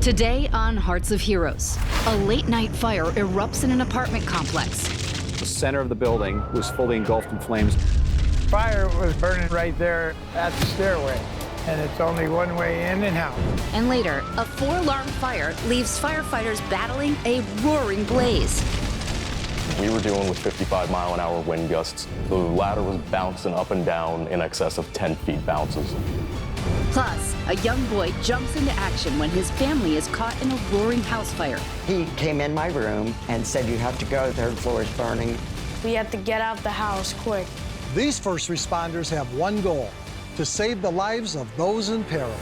Today on Hearts of Heroes, a late-night fire erupts in an apartment complex. The center of the building was fully engulfed in flames. Fire was burning right there at the stairway, and it's only one way in and out. And later, a 4-alarm fire leaves firefighters battling a roaring blaze. We were dealing with 55-mile-an-hour wind gusts. The ladder was bouncing up and down in excess of 10 feet bounces. Plus, a young boy jumps into action when his family is caught in a roaring house fire. He came in my room and said, "You have to go, the third floor is burning." We have to get out the house quick. These first responders have one goal: to save the lives of those in peril.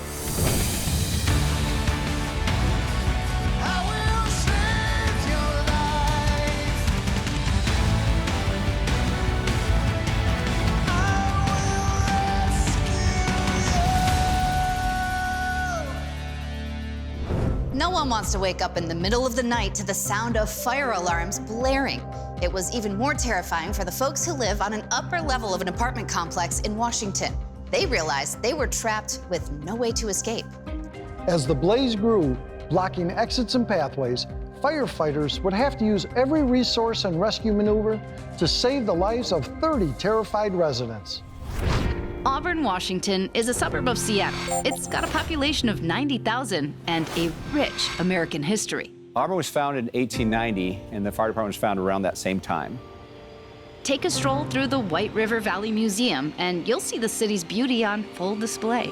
No one wants to wake up in the middle of the night to the sound of fire alarms blaring. It was even more terrifying for the folks who live on an upper level of an apartment complex in Washington. They realized they were trapped with no way to escape. As the blaze grew, blocking exits and pathways, firefighters would have to use every resource and rescue maneuver to save the lives of 30 terrified residents. Auburn, Washington is a suburb of Seattle. It's got a population of 90,000 and a rich American history. Auburn was founded in 1890, and the fire department was founded around that same time. Take a stroll through the White River Valley Museum, and you'll see the city's beauty on full display.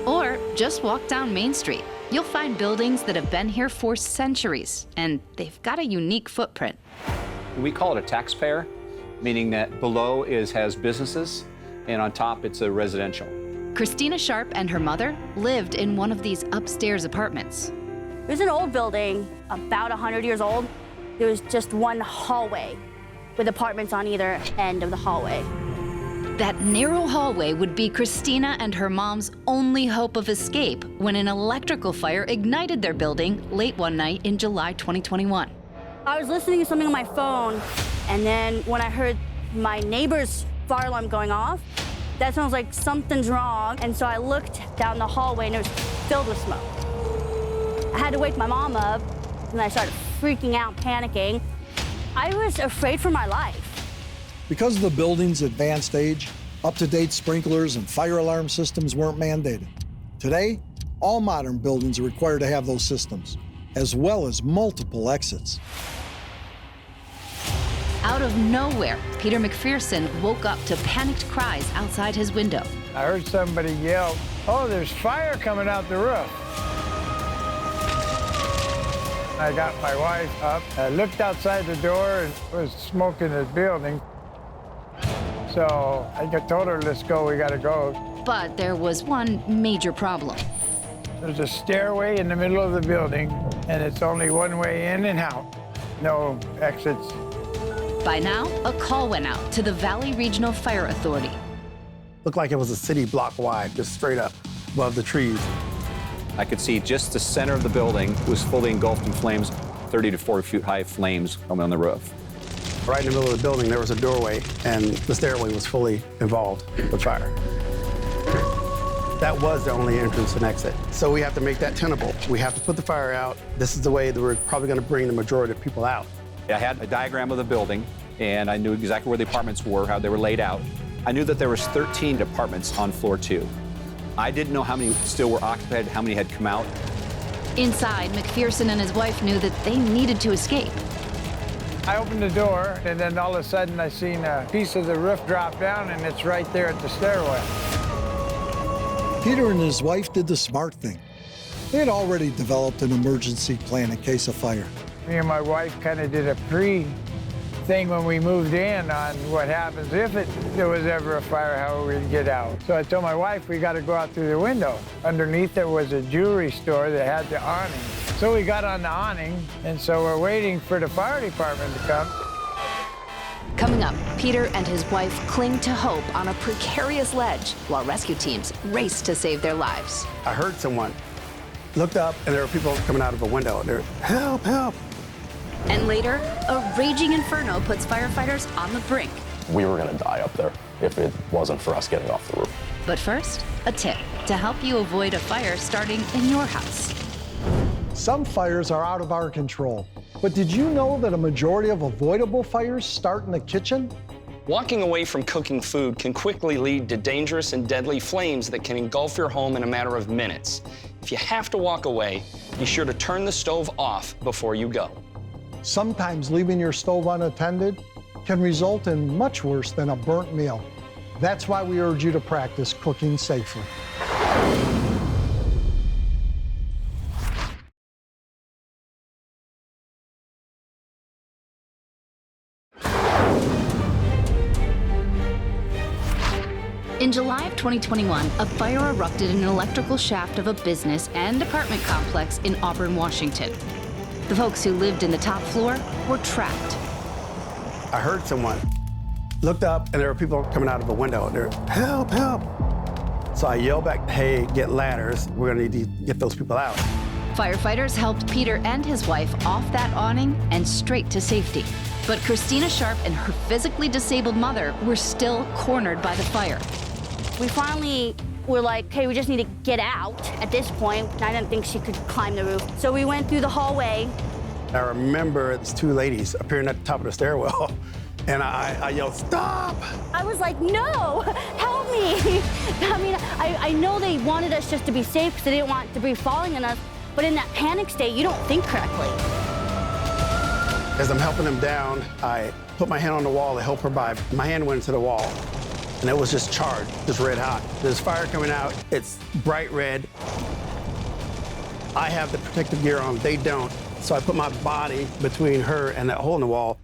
Or just walk down Main Street. You'll find buildings that have been here for centuries, and they've got a unique footprint. We call it a taxpayer, meaning that below has businesses, and on top it's a residential. Christina Sharp and her mother lived in one of these upstairs apartments. It was an old building, about 100 years old. There was just one hallway with apartments on either end of the hallway. That narrow hallway would be Christina and her mom's only hope of escape when an electrical fire ignited their building late one night in July 2021. I was listening to something on my phone, and then when I heard my neighbor's fire alarm going off, that sounds like something's wrong. And so I looked down the hallway and it was filled with smoke. I had to wake my mom up, and I started freaking out, panicking. I was afraid for my life. Because of the building's advanced age, up-to-date sprinklers and fire alarm systems weren't mandated. Today, all modern buildings are required to have those systems, as well as multiple exits. Out of nowhere, Peter McPherson woke up to panicked cries outside his window. I heard somebody yell, "Oh, there's fire coming out the roof." I got my wife up. I looked outside the door, and it was smoke in the building. So I told her, "Let's go, we gotta go." But there was one major problem. There's a stairway in the middle of the building, and it's only one way in and out. No exits. By now, a call went out to the Valley Regional Fire Authority. Looked like it was a city block wide, just straight up above the trees. I could see just the center of the building was fully engulfed in flames, 30 to 40 feet high flames coming on the roof. Right in the middle of the building, there was a doorway, and the stairway was fully involved with fire. That was the only entrance and exit. So we have to make that tenable. We have to put the fire out. This is the way that we're probably going to bring the majority of people out. I had a diagram of the building, and I knew exactly where the apartments were, how they were laid out. I knew that there was 13 apartments on floor 2. I didn't know how many still were occupied, how many had come out. Inside, McPherson and his wife knew that they needed to escape. I opened the door, and then all of a sudden I seen a piece of the roof drop down, and it's right there at the stairway. Peter and his wife did the smart thing. They had already developed an emergency plan in case of fire. Me and my wife kind of did a pre-thing when we moved in on what happens if there was ever a fire, how we'd get out. So I told my wife we got to go out through the window. Underneath there was a jewelry store that had the awning. So we got on the awning, and so we're waiting for the fire department to come. Coming up, Peter and his wife cling to hope on a precarious ledge while rescue teams race to save their lives. I heard someone, looked up, and there were people coming out of a window. They're, "Help, help." And later, a raging inferno puts firefighters on the brink. We were going to die up there if it wasn't for us getting off the roof. But first, a tip to help you avoid a fire starting in your house. Some fires are out of our control, but did you know that a majority of avoidable fires start in the kitchen? Walking away from cooking food can quickly lead to dangerous and deadly flames that can engulf your home in a matter of minutes. If you have to walk away, be sure to turn the stove off before you go. Sometimes leaving your stove unattended can result in much worse than a burnt meal. That's why we urge you to practice cooking safely. In July of 2021, a fire erupted in an electrical shaft of a business and apartment complex in Auburn, Washington. The folks who lived in the top floor were trapped. I heard someone, looked up, and there were people coming out of a window. They're, help, help. So I yelled back, hey, get ladders. We're gonna need to get those people out. Firefighters helped Peter and his wife off that awning and straight to safety. But Christina Sharp and her physically disabled mother were still cornered by the fire. We finally were like, okay, we just need to get out at this point. I didn't think she could climb the roof. So we went through the hallway. I remember these two ladies appearing at the top of the stairwell, and I yelled, stop! I was like, no, help me. I mean, I know they wanted us just to be safe because they didn't want debris falling on us, but in that panic state, you don't think correctly. As I'm helping them down, I put my hand on the wall to help her by. My hand went into the wall, and it was just charred, just red hot. There's fire coming out. It's bright red. I have the protective gear on. They don't. So I put my body between her and that hole in the wall,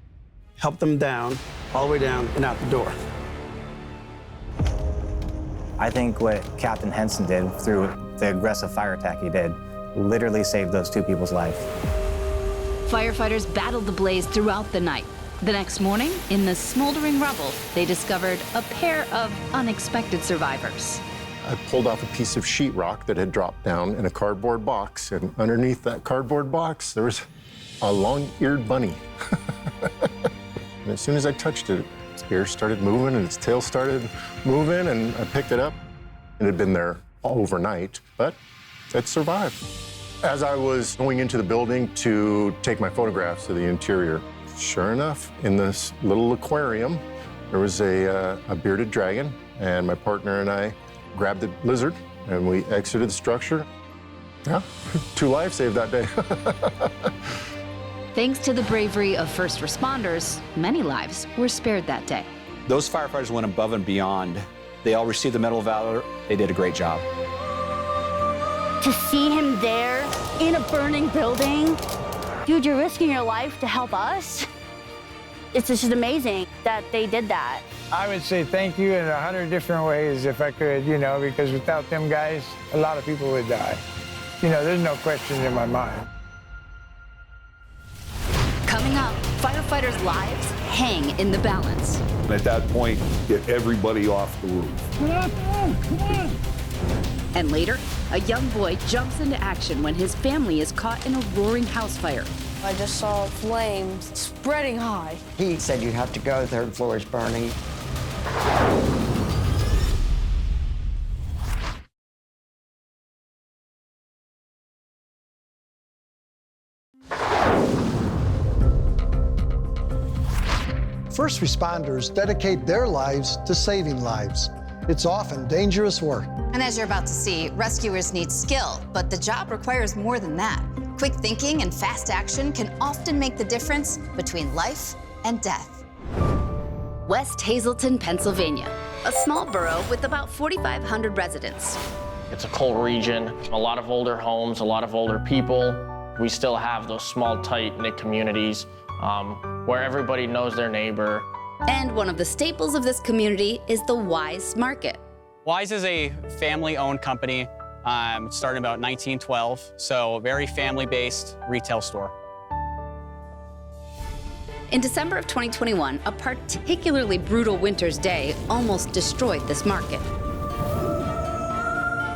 helped them down, all the way down and out the door. I think what Captain Henson did through the aggressive fire attack he did literally saved those two people's life. Firefighters battled the blaze throughout the night. The next morning, in the smoldering rubble, they discovered a pair of unexpected survivors. I pulled off a piece of sheetrock that had dropped down in a cardboard box, and underneath that cardboard box, there was a long-eared bunny. And as soon as I touched it, its ears started moving and its tail started moving, and I picked it up. It had been there overnight, but it survived. As I was going into the building to take my photographs of the interior, sure enough, in this little aquarium, there was a bearded dragon, and my partner and I grabbed the lizard, and we exited the structure. Yeah, 2 lives saved that day. Thanks to the bravery of first responders, many lives were spared that day. Those firefighters went above and beyond. They all received the Medal of Valor. They did a great job. To see him there in a burning building, dude, you're risking your life to help us. It's just amazing that they did that. I would say thank you in 100 different ways if I could, you know, because without them guys, a lot of people would die. You know, there's no question in my mind. Coming up, firefighters' lives hang in the balance. At that point, get everybody off the roof. And later, a young boy jumps into action when his family is caught in a roaring house fire. I just saw flames spreading high. He said you have to go, 3rd floor is burning. First responders dedicate their lives to saving lives. It's often dangerous work. And as you're about to see, rescuers need skill, but the job requires more than that. Quick thinking and fast action can often make the difference between life and death. West Hazleton, Pennsylvania, a small borough with about 4,500 residents. It's a coal region, a lot of older homes, a lot of older people. We still have those small, tight-knit communities where everybody knows their neighbor. And one of the staples of this community is the Wise Market. Wise is a family-owned company. It started about 1912, so a very family-based retail store. In December of 2021, a particularly brutal winter's day almost destroyed this market.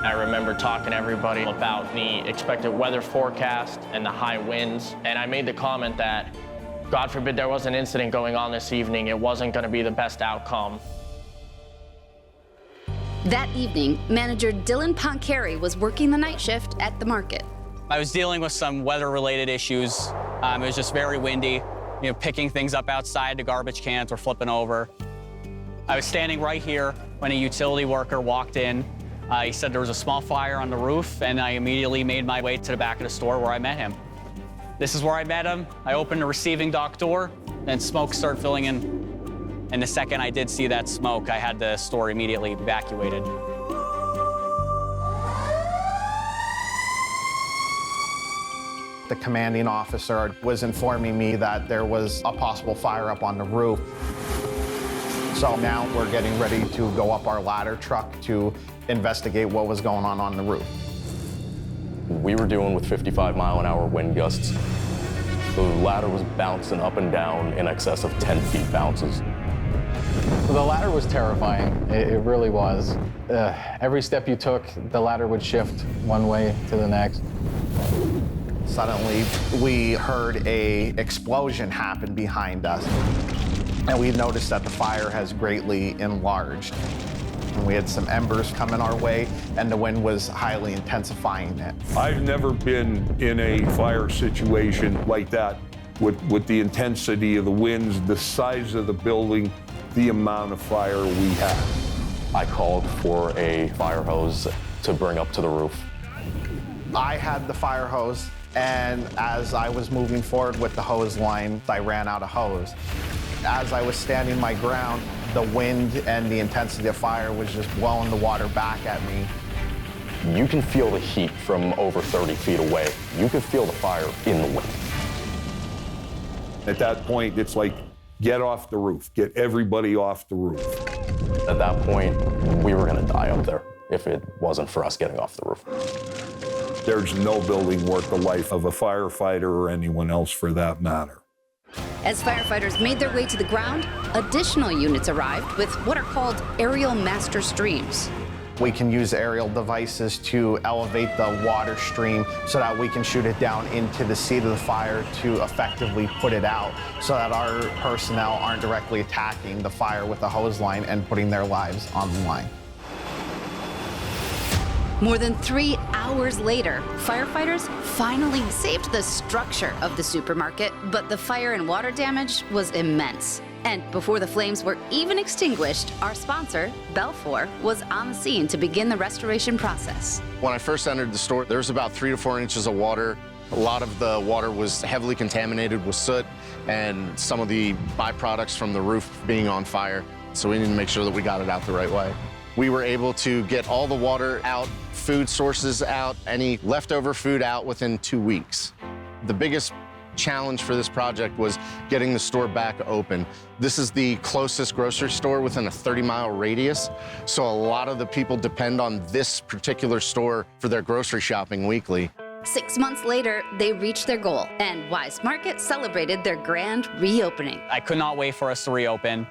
I remember talking to everybody about the expected weather forecast and the high winds, and I made the comment that, God forbid there was an incident going on this evening, it wasn't going to be the best outcome. That evening, manager Dylan Poncari was working the night shift at the market. I was dealing with some weather-related issues. It was just very windy, picking things up outside, the garbage cans were flipping over. I was standing right here when a utility worker walked in. He said there was a small fire on the roof, and I immediately made my way to the back of the store where I met him. This is where I met him. I opened the receiving dock door, and smoke started filling in. And the second I did see that smoke, I had the store immediately evacuated. The commanding officer was informing me that there was a possible fire up on the roof. So now we're getting ready to go up our ladder truck to investigate what was going on the roof. We were dealing with 55-mile-an-hour wind gusts. The ladder was bouncing up and down in excess of 10 feet bounces. The ladder was terrifying. It really was. Every step you took, the ladder would shift one way to the next. Suddenly, we heard an explosion happen behind us. And we noticed that the fire has greatly enlarged. And we had some embers coming our way, and the wind was highly intensifying it. I've never been in a fire situation like that with the intensity of the winds, the size of the building, the amount of fire we had. I called for a fire hose to bring up to the roof. I had the fire hose, and as I was moving forward with the hose line, I ran out of hose. As I was standing my ground, the wind and the intensity of fire was just blowing the water back at me. You can feel the heat from over 30 feet away. You can feel the fire in the wind. At that point, it's like, get off the roof, get everybody off the roof. At that point, we were gonna die up there if it wasn't for us getting off the roof. There's no building worth the life of a firefighter or anyone else for that matter. As firefighters made their way to the ground, additional units arrived with what are called aerial master streams. We can use aerial devices to elevate the water stream so that we can shoot it down into the seat of the fire to effectively put it out so that our personnel aren't directly attacking the fire with a hose line and putting their lives on the line. More than 3 hours later, firefighters finally saved the structure of the supermarket, but the fire and water damage was immense. And before the flames were even extinguished, our sponsor, Belfour, was on the scene to begin the restoration process. When I first entered the store, there was about 3 to 4 inches of water. A lot of the water was heavily contaminated with soot and some of the byproducts from the roof being on fire. So we needed to make sure that we got it out the right way. We were able to get all the water out, food sources out, any leftover food out within 2 weeks. The biggest challenge for this project was getting the store back open. This is the closest grocery store within a 30-mile radius, so a lot of the people depend on this particular store for their grocery shopping weekly. 6 months later, they reached their goal, and Wise Market celebrated their grand reopening. I could not wait for us to reopen.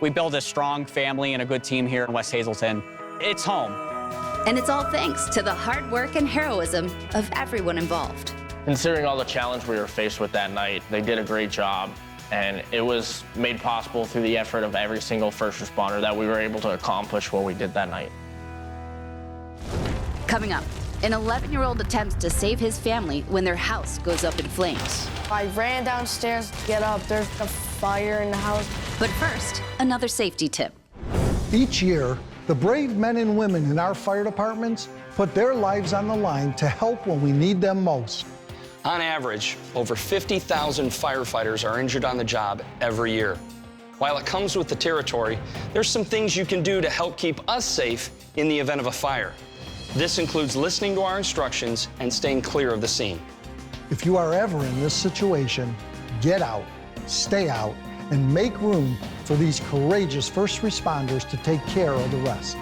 We built a strong family and a good team here in West Hazelton. It's home. And it's all thanks to the hard work and heroism of everyone involved. Considering all the challenge we were faced with that night, they did a great job, and it was made possible through the effort of every single first responder that we were able to accomplish what we did that night. Coming up, an 11-year-old attempts to save his family when their house goes up in flames. I ran downstairs to get up. There's a fire in the house. But first, another safety tip. Each year, the brave men and women in our fire departments put their lives on the line to help when we need them most. On average, over 50,000 firefighters are injured on the job every year. While it comes with the territory, there's some things you can do to help keep us safe in the event of a fire. This includes listening to our instructions and staying clear of the scene. If you are ever in this situation, get out, stay out, and make room for these courageous first responders to take care of the rest.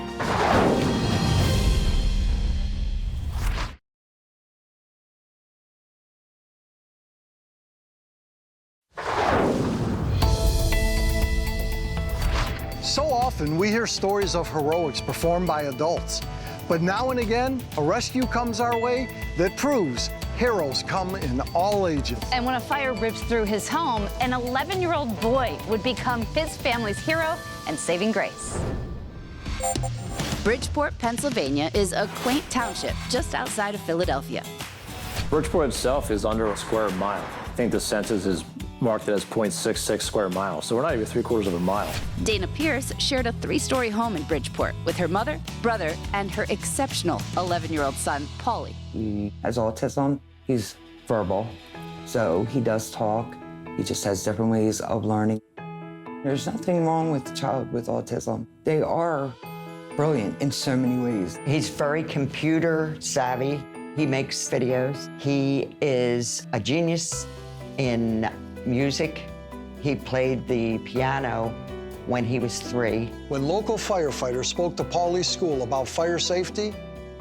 So often we hear stories of heroics performed by adults, but now and again, a rescue comes our way that proves heroes come in all ages. And when a fire rips through his home, an 11-year-old boy would become his family's hero and saving grace. Bridgeport, Pennsylvania is a quaint township just outside of Philadelphia. Bridgeport itself is under a square mile. I think the census is marked as 0.66 square miles, so we're not even 3/4 of a mile. Dana Pierce shared a 3-story home in Bridgeport with her mother, brother, and her exceptional 11-year-old son, Paulie. He has autism. He's verbal, so he does talk. He just has different ways of learning. There's nothing wrong with a child with autism. They are brilliant in so many ways. He's very computer savvy. He makes videos. He is a genius in music. He played the piano when he was 3. When local firefighters spoke to Paulie's school about fire safety,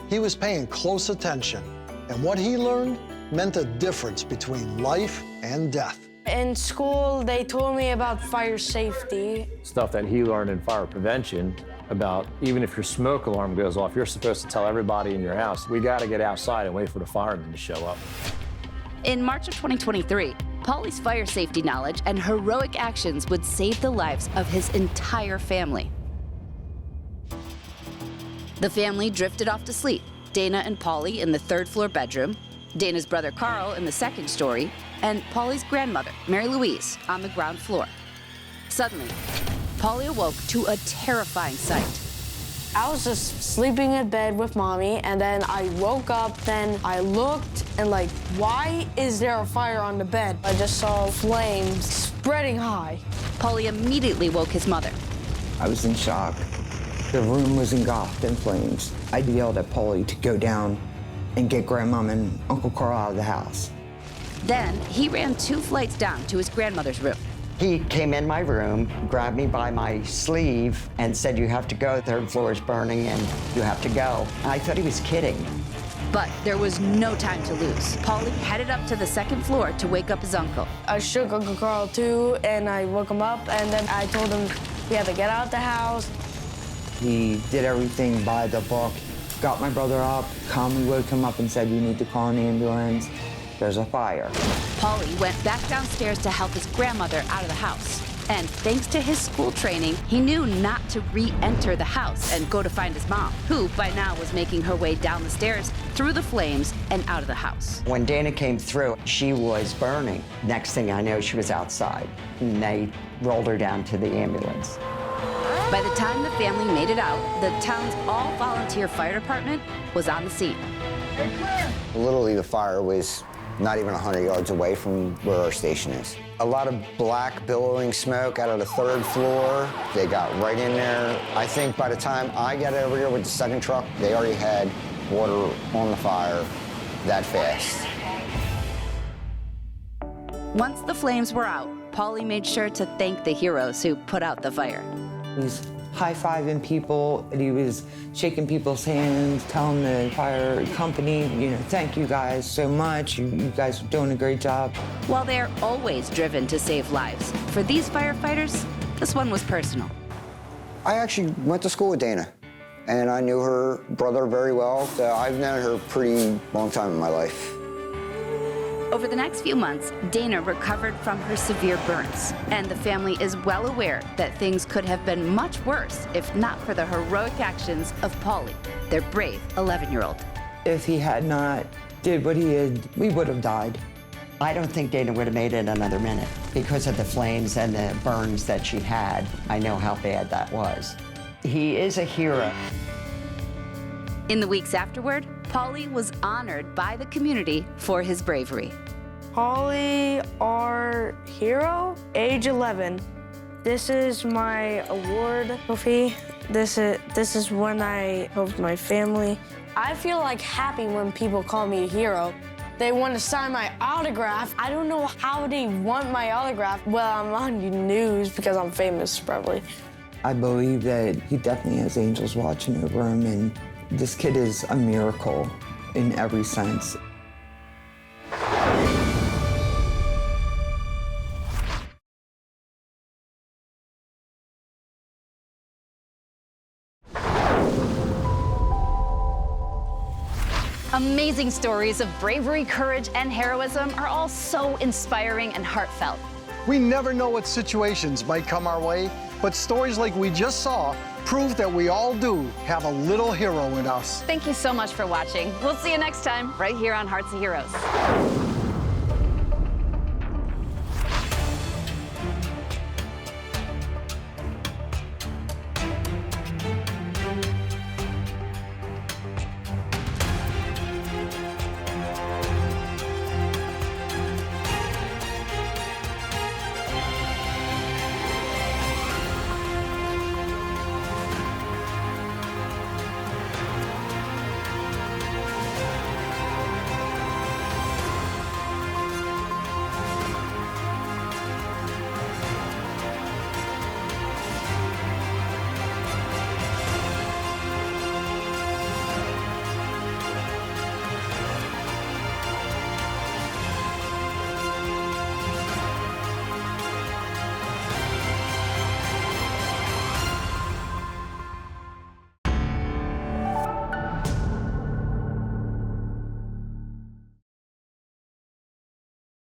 he was paying close attention. And what he learned meant a difference between life and death. In school, they told me about fire safety. Stuff that he learned in fire prevention about even if your smoke alarm goes off, you're supposed to tell everybody in your house, we gotta get outside and wait for the firemen to show up. In March of 2023, Paulie's fire safety knowledge and heroic actions would save the lives of his entire family. The family drifted off to sleep, Dana and Paulie in the 3rd-floor bedroom, Dana's brother Carl in the 2nd story, and Paulie's grandmother, Mary Louise, on the ground floor. Suddenly, Paulie awoke to a terrifying sight. I was just sleeping in bed with Mommy, and then I woke up, then I looked, and like, why is there a fire on the bed? I just saw flames spreading high. Paulie immediately woke his mother. I was in shock. The room was engulfed in flames. I yelled at Paulie to go down and get Grandmom and Uncle Carl out of the house. Then he ran 2 flights down to his grandmother's room. He came in my room, grabbed me by my sleeve, and said, "You have to go. The 3rd floor is burning, and you have to go." And I thought he was kidding. But there was no time to lose. Paulie headed up to the 2nd floor to wake up his uncle. I shook Uncle Carl too, and I woke him up, and then I told him he had to get out the house. He did everything by the book, got my brother up, calmly woke him up and said, "You need to call an ambulance. There's a fire." Paulie went back downstairs to help his grandmother out of the house. And thanks to his school training, he knew not to re-enter the house and go to find his mom, who by now was making her way down the stairs, through the flames, and out of the house. When Dana came through, she was burning. Next thing I know, she was outside, and they rolled her down to the ambulance. By the time the family made it out, the town's all-volunteer fire department was on the scene. Literally, the fire was not even 100 yards away from where our station is. A lot of black billowing smoke out of the 3rd floor. They got right in there. I think by the time I got over here with the 2nd truck, they already had water on the fire that fast. Once the flames were out, Paulie made sure to thank the heroes who put out the fire. He's high-fiving people, and he was shaking people's hands, telling the fire company, "Thank you guys so much. You guys are doing a great job." While they're always driven to save lives, for these firefighters, this one was personal. I actually went to school with Dana, and I knew her brother very well. So I've known her a pretty long time in my life. Over the next few months, Dana recovered from her severe burns, and the family is well aware that things could have been much worse if not for the heroic actions of Paulie, their brave 11-year-old. If he had not did what he did, we would have died. I don't think Dana would have made it another minute. Because of the flames and the burns that she had, I know how bad that was. He is a hero. In the weeks afterward, Paulie was honored by the community for his bravery. Paulie, our hero, age 11. This is my award trophy. This is when I helped my family. I feel like happy when people call me a hero. They want to sign my autograph. I don't know how they want my autograph. Well, I'm on the news because I'm famous, probably. I believe that he definitely has angels watching over him, and this kid is a miracle in every sense. Amazing stories of bravery, courage, and heroism are all so inspiring and heartfelt. We never know what situations might come our way, but stories like we just saw proof that we all do have a little hero in us. Thank you so much for watching. We'll see you next time right here on Hearts of Heroes.